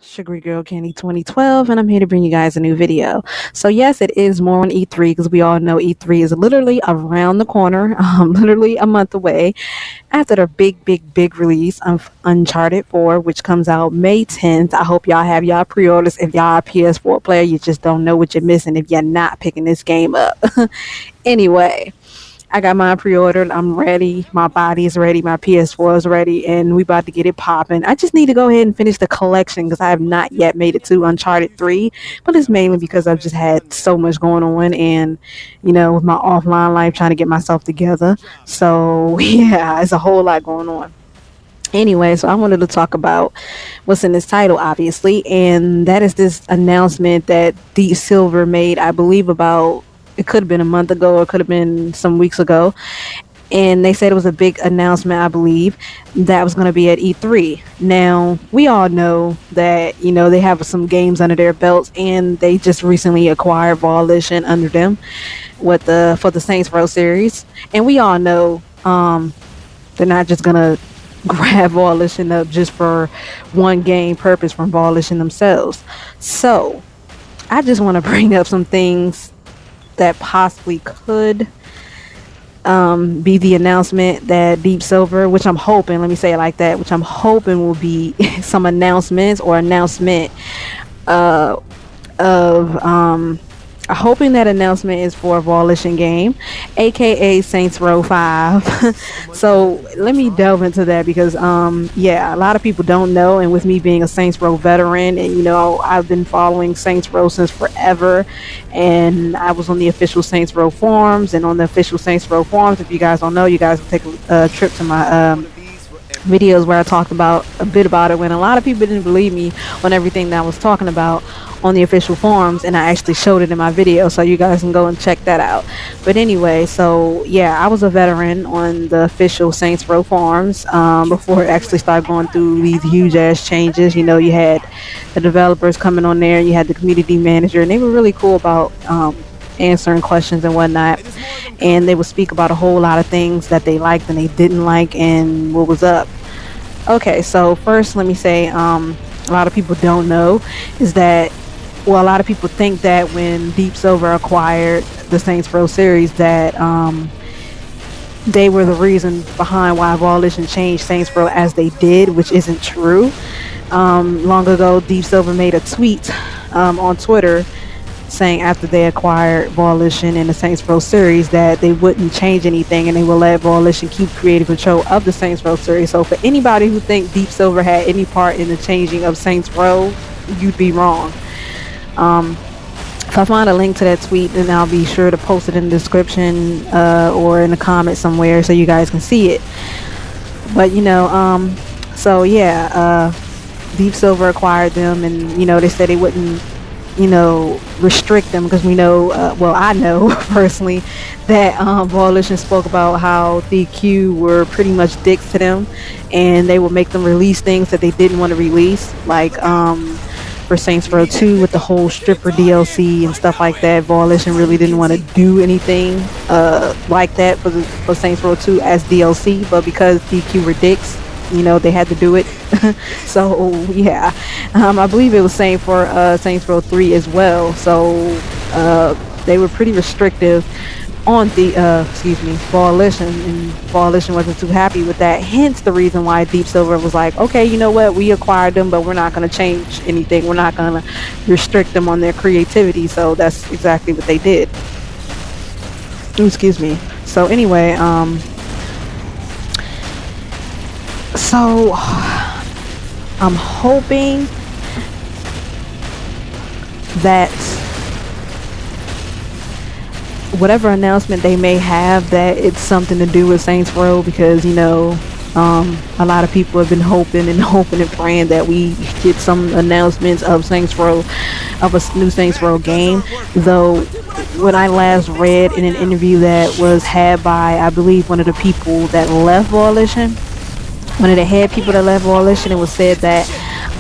Sugary Girl Candy 2012, and I'm here to bring you guys a new video. So yes, it is more on E3 because we all know E3 is literally around the corner, literally a month away after the big release of Uncharted 4, which comes out May 10th. I hope y'all have y'all pre-orders. If y'all a PS4 player, you just don't know what you're missing if you're not picking this game up. Anyway, I got mine pre-ordered. I'm ready. My body is ready. My PS4 is ready, and we about to get it popping. I just need to go ahead and finish the collection because I have not yet made it to Uncharted 3, but it's mainly because I've just had so much going on, and with my offline life, trying to get myself together. So yeah, it's a whole lot going on. Anyway, so I wanted to talk about what's in this title, obviously, and that is this announcement that DeepSilver made, I believe, about it could have been a month ago or it could have been some weeks ago. And they said it was a big announcement, I believe, that was going to be at E3. Now, we all know that, they have some games under their belts and they just recently acquired Volition under them for the Saints Row series. And we all know they're not just going to grab Volition up just for one game purpose from Volition themselves. So, I just want to bring up some things that possibly could be the announcement that DeepSilver, which I'm hoping, let me say it like that, which I'm hoping will be some announcements or announcement of hoping that announcement is for a Volition game, aka Saints Row 5. So let me delve into that because yeah, a lot of people don't know, and with me being a Saints Row veteran, and I've been following Saints Row since forever, and I was on the official Saints Row forums, and on the official Saints Row forums, if you guys don't know, you guys can take a trip to my videos where I talked about a bit about it when a lot of people didn't believe me on everything that I was talking about on the official forums, and I actually showed it in my video, so you guys can go and check that out. But anyway, so yeah, I was a veteran on the official Saints Row forums before it actually started going through these huge ass changes. You had the developers coming on there, you had the community manager, and they were really cool about answering questions and whatnot, and they would speak about a whole lot of things that they liked and they didn't like and what was up. Okay, so first let me say a lot of people don't know is that, well, a lot of people think that when DeepSilver acquired the Saints Row series that they were the reason behind why Volition changed Saints Row as they did, which isn't true. Long ago, DeepSilver made a tweet on Twitter saying after they acquired Volition in the Saints Row series that they wouldn't change anything and they will let Volition keep creative control of the Saints Row series. So for anybody who think DeepSilver had any part in the changing of Saints Row, you'd be wrong. If I find a link to that tweet, then I'll be sure to post it in the description or in the comments somewhere so you guys can see it. But so yeah, DeepSilver acquired them, and they said they wouldn't restrict them because we know, well, I know personally that Volition spoke about how DQ were pretty much dicks to them, and they would make them release things that they didn't want to release, like for Saints Row 2 with the whole stripper DLC and stuff like that. Volition really didn't want to do anything like that for Saints Row 2 as DLC, but because DQ were dicks, they had to do it. So yeah, I believe it was same for Saints Row 3 as well. So they were pretty restrictive on the Volition, and Volition wasn't too happy with that. Hence the reason why DeepSilver was like, okay, you know what, we acquired them, but we're not going to change anything. We're not going to restrict them on their creativity. So that's exactly what they did. Excuse me. So anyway, so I'm hoping that whatever announcement they may have, that it's something to do with Saints Row, because a lot of people have been hoping and praying that we get some announcements of Saints Row, of a new Saints Row game. Though when I last read in an interview that was had by, I believe, one of the people that left Volition, one of the head people that left Volition, it was said that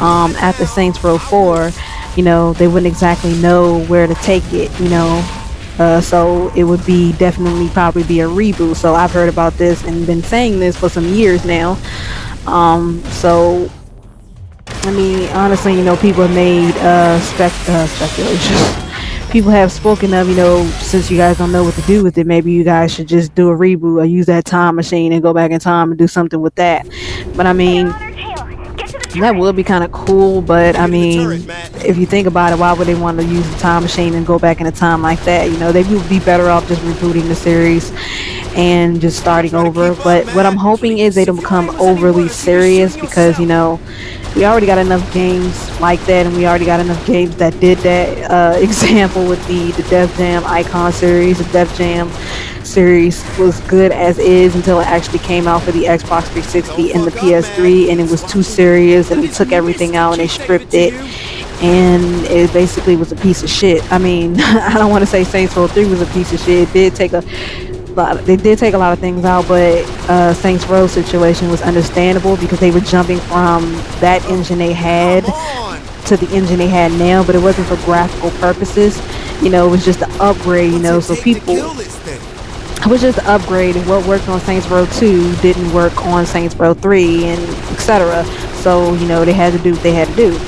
after Saints Row 4, they wouldn't exactly know where to take it, so it would be definitely probably be a reboot. So I've heard about this and been saying this for some years now. So I mean, honestly, people have made speculation. People have spoken of, since you guys don't know what to do with it, maybe you guys should just do a reboot or use that time machine and go back in time and do something with that. But I mean, that would be kind of cool. But I mean, if you think about it, why would they want to use the time machine and go back in a time like that? They would be better off just rebooting the series and just starting over. But what I'm hoping is they don't become overly serious because we already got enough games like that, and we already got enough games that did that. Example with the Def Jam Icon series. The Def Jam series was good as is until it actually came out for the Xbox 360 and the PS3, and it was too serious, and they took everything out and they stripped it, and it basically was a piece of shit. I mean, I don't want to say Saints Row 3 was a piece of shit. They did take a lot of things out, but Saints Row situation was understandable because they were jumping from that engine they had to the engine they had now, but it wasn't for graphical purposes. It was just an upgrade. So people, it was just an upgrade, and what worked on Saints Row 2 didn't work on Saints Row 3, and etc. So they had to do what they had to do.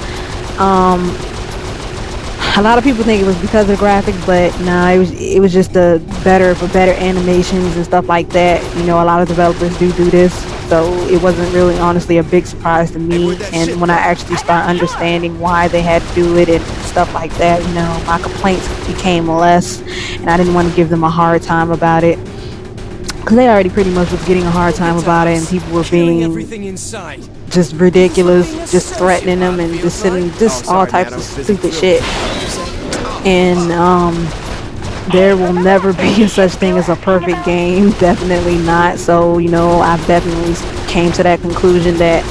A lot of people think it was because of the graphics, but nah, it was just for better animations and stuff like that. A lot of developers do this, so it wasn't really honestly a big surprise to me. And when I actually start understanding why they had to do it and stuff like that, my complaints became less, and I didn't want to give them a hard time about it because they already pretty much was getting a hard time about it, and people were being just ridiculous, just threatening them and just sending just all types of stupid shit. And there will never be such thing as a perfect game, definitely not. So I've definitely came to that conclusion that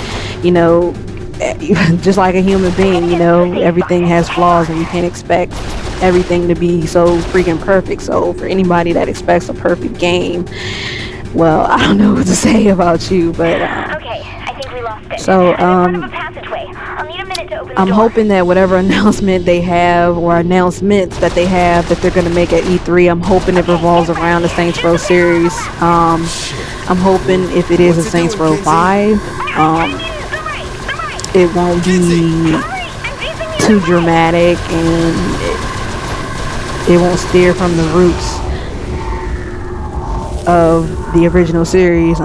just like a human being, everything has flaws, and you can't expect everything to be so freaking perfect. So for anybody that expects a perfect game, well, I don't know what to say about you, but okay, I think we lost it. So I'm in front of a passageway. I'll need a minute to open the I'm door. hoping that whatever announcement they have or announcements that they have that they're gonna make at E3, I'm hoping it revolves around the Saints Row series. I'm hoping if it is a Saints Row 5, it won't be too dramatic, and it won't steer from the roots of the original series.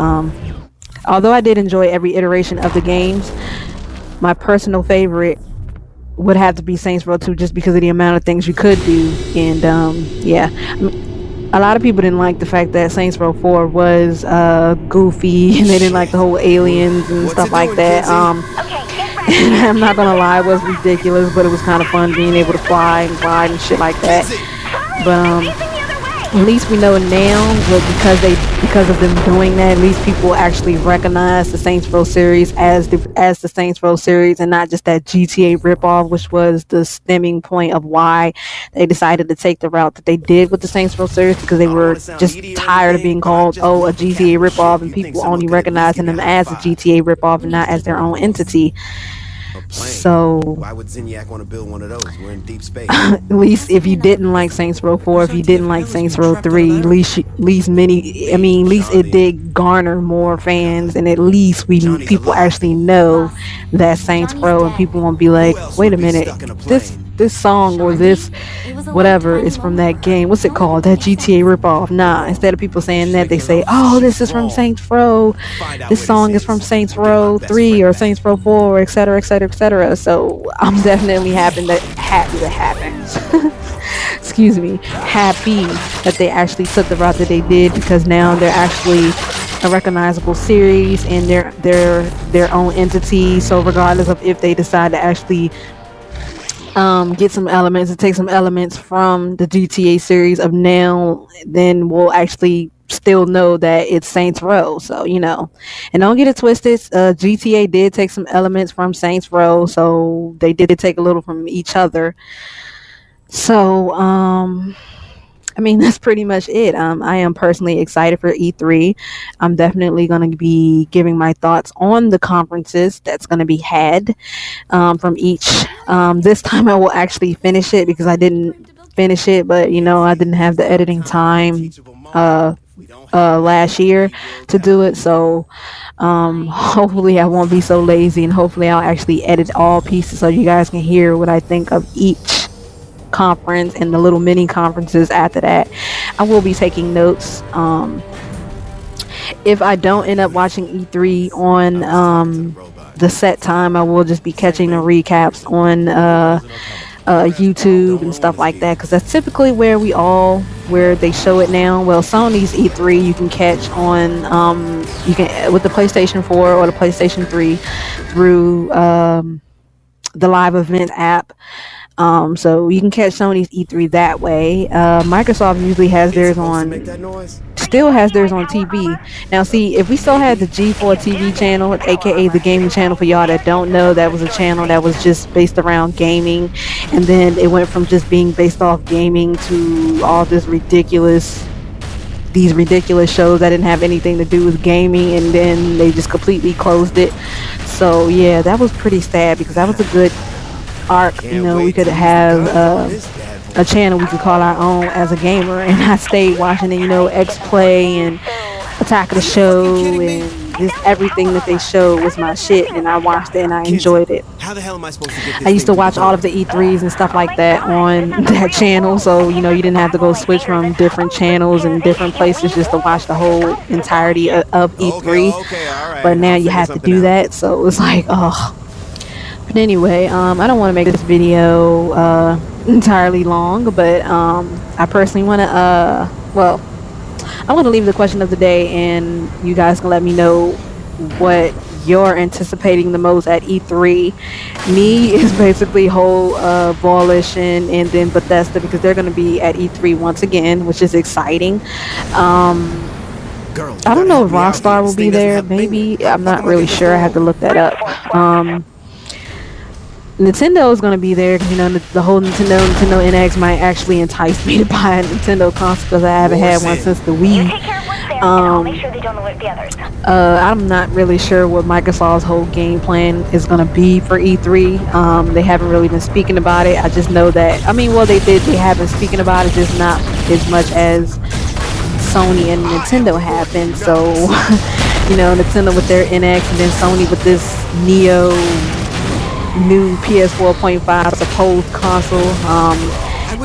Although I did enjoy every iteration of the games, my personal favorite would have to be Saints Row 2 just because of the amount of things you could do. And yeah, I mean, a lot of people didn't like the fact that Saints Row 4 was goofy, and they didn't like the whole aliens and stuff like that. And I'm not gonna lie, it was ridiculous, but it was kind of fun being able to fly and glide and shit like that. But at least we know now, but because of them doing that, at least people actually recognize the Saints Row series as the Saints Row series, and not just that GTA ripoff, which was the stemming point of why they decided to take the route that they did with the Saints Row series, because they were just tired of being called a GTA ripoff, and people only recognizing them as a GTA ripoff and not as their own entity. So why would Zinyak want to build one of those? We're in deep space. at least if you didn't like Saints Row 4, if you didn't like Saints Row 3, at least it did garner more fans, and at least people actually know that Saints Row, and people won't be like, wait a minute, this song or this whatever is from that game. What's it called? That GTA ripoff. Nah, instead of people saying that, they say, oh, this is from Saints Row. This song is from Saints Row 3 or Saints Row 4, etc., etc., etc. So I'm definitely happy that happens. Excuse me. Happy that they actually took the route that they did, because now they're actually a recognizable series and they're their own entity. So regardless of if they decide to actually get some elements and take some elements from the GTA series of now, then we'll actually still know that it's Saints Row. So and don't get it twisted, GTA did take some elements from Saints Row, so they did take a little from each other. So I mean, that's pretty much it. I am personally excited for E3. I'm definitely going to be giving my thoughts on the conferences that's going to be had from each. This time I will actually finish it, because I didn't finish it, but I didn't have the editing time last year to do it. So hopefully I won't be so lazy, and hopefully I'll actually edit all pieces so you guys can hear what I think of each conference and the little mini conferences after that. I will be taking notes. If I don't end up watching E3 on the set time, I will just be catching the recaps on YouTube and stuff like that, because that's typically where they show it now. Well, Sony's E3 you can catch on you can with the PlayStation 4 or the PlayStation 3 through the live event app. So you can catch Sony's E3 that way. Microsoft usually has theirs still has theirs on TV. Now, see, if we still had the G4 TV channel, aka the gaming channel, for y'all that don't know, that was a channel that was just based around gaming, and then it went from just being based off gaming to all these ridiculous shows that didn't have anything to do with gaming, and then they just completely closed it. So yeah, that was pretty sad, because that was a good arc. We could have a channel we could call our own as a gamer, and I stayed watching it. X Play and Attack of the Show, and just everything that they showed was my shit, and I watched it and I enjoyed it. How the hell am I supposed to get this I used to watch all of the E3s and stuff like that on that channel, so you didn't have to go switch from different channels and different places just to watch the whole entirety of E3. Okay, all right. But now you have to do that, so it was like, oh. But anyway, I don't want to make this video entirely long, but I personally want to I want to leave the question of the day, and you guys can let me know what you're anticipating the most at E3. Me is basically whole Volition and then Bethesda, because they're going to be at E3 once again, which is exciting. I don't know if Rockstar will be there. Maybe. I'm not really sure. I have to look that up. Nintendo is going to be there, because the whole Nintendo NX might actually entice me to buy a Nintendo console, because I haven't had one since the Wii. I'm not really sure what Microsoft's whole game plan is going to be for E3. They haven't really been speaking about it. I just know that, they have been speaking about it, just not as much as Sony and Nintendo have been. So Nintendo with their NX, and then Sony with this new PS4.5 supposed console,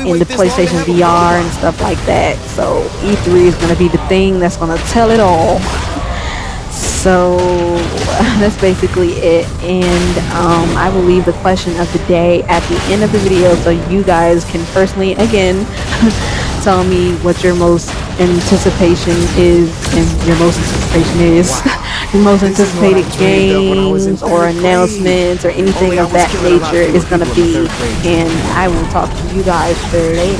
in the PlayStation VR and stuff like that. So E3 is going to be the thing that's going to tell it all. So that's basically it, and I will leave the question of the day at the end of the video, so you guys can personally again tell me what your most anticipation is, and your most anticipated games or announcements or anything of that nature is going to be, and I will talk to you guys later.